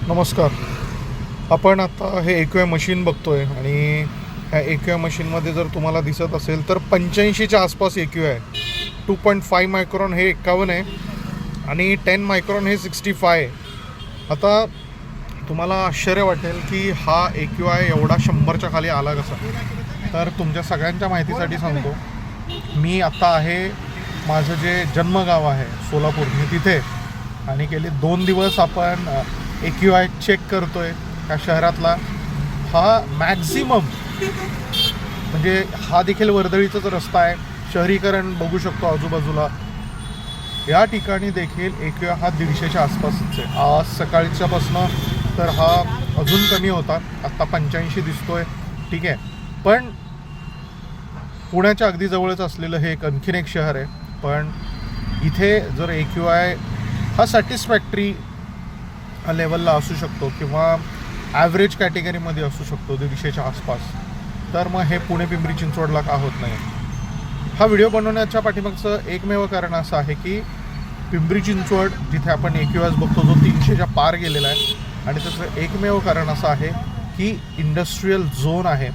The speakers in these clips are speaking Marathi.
नमस्कार. आपण आता हे एक्यू आय मशीन बघतोय आणि ह्या एक्यू आय मशीनमध्ये जर तुम्हाला दिसत असेल तर 85च्या आसपास एक्यू आहे. 2.5 मायक्रॉन हे 51 आहे आणि 10 मायक्रॉन हे 65 आहे. आता तुम्हाला आश्चर्य वाटेल की हा एक्यू आय एवढा 100च्या खाली आला कसा. तर तुमच्या सगळ्यांच्या माहितीसाठी सांगतो, मी आता आहे माझं जे जन्मगाव आहे सोलापूर, मी तिथे आणि गेले 2 दिवस आपण एक्यू आय चेक करतो आहे त्या शहरातला. हा मॅक्झिमम म्हणजे हा देखील वर्दळीचाच रस्ता आहे, शहरीकरण बघू शकतो आजूबाजूला. या ठिकाणी देखील एक्यू आय हा 150च्या आसपासच आहे. आज सकाळच्यापासनं तर हा अजून कमी होता, आत्ता 85 दिसतोय. ठीक आहे, पण पुण्याच्या अगदी जवळच असलेलं हे आणखीन एक शहर आहे. पण इथे जर एक्यू आय हा सॅटिस्फॅक्टरी लेवलला असू शकतो किंवा ॲव्हरेज कॅटेगरीमध्ये असू शकतो 150च्या आसपास, तर मग हे पुणे पिंपरी चिंचवडला का होत नाही. हा व्हिडिओ बनवण्याच्या पाठीमागचं एकमेव कारण असं आहे की पिंपरी चिंचवड जिथे आपण एक्यू आय बघतो जो 300च्या पार गेलेला आहे, आणि त्याचं एकमेव कारण असं आहे की इंडस्ट्रीयल झोन आहे.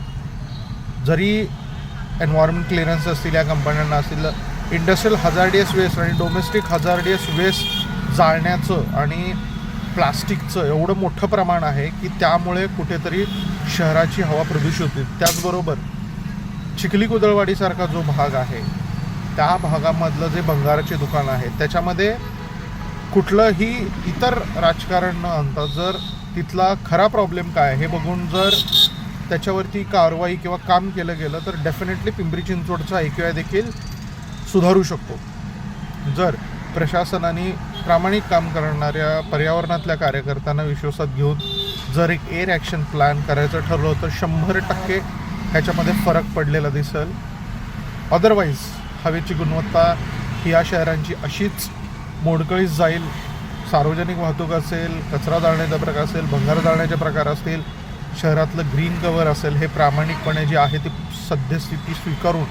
जरी एन्व्हायरमेंट क्लिअरन्स असतील या कंपन्यांना असतील, इंडस्ट्रियल हजार्डियस वेस्ट आणि डोमेस्टिक हजार्डियस वेस्ट जाळण्याचं आणि प्लास्टिकचं एवढं मोठं प्रमाण आहे की त्यामुळे कुठेतरी शहराची हवा प्रदूषित होते. त्याचबरोबर चिखली कुदळवाडीसारखा जो भाग आहे त्या भागामधलं जे भंगाराचे दुकान आहे त्याच्यामध्ये कुठलंही इतर राजकारण न आणता जर तिथला खरा प्रॉब्लेम काय हे बघून जर त्याच्यावरती कारवाई किंवा काम केलं गेलं तर डेफिनेटली पिंपरी चिंचवडचा एक्यू आय देखील सुधारू शकतो. जर प्रशासनाने प्रामाणिक काम करणाऱ्या पर्यावरणातल्या कार्यकर्त्यांना विश्वासात घेऊन जर एक एअर ॲक्शन प्लॅन करायचं ठरलं तर 100% ह्याच्यामध्ये फरक पडलेला दिसेल. अदरवाईज हवेची गुणवत्ता ही या शहरांची अशीच मोडकळीस जाईल. सार्वजनिक वाहतूक असेल, कचरा जाळण्याचा प्रकार असेल, भंगार जाळण्याचे प्रकार असतील, शहरातलं ग्रीन कव्हर असेल, हे प्रामाणिकपणे जे आहे ती सद्यस्थिती स्वीकारून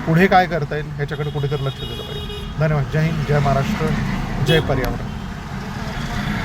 पुढे काय करता येईल ह्याच्याकडे कुठेतरी लक्ष दिलं पाहिजे. धन्यवाद. जय हिंद, जय महाराष्ट्र, जय पर्यावरण.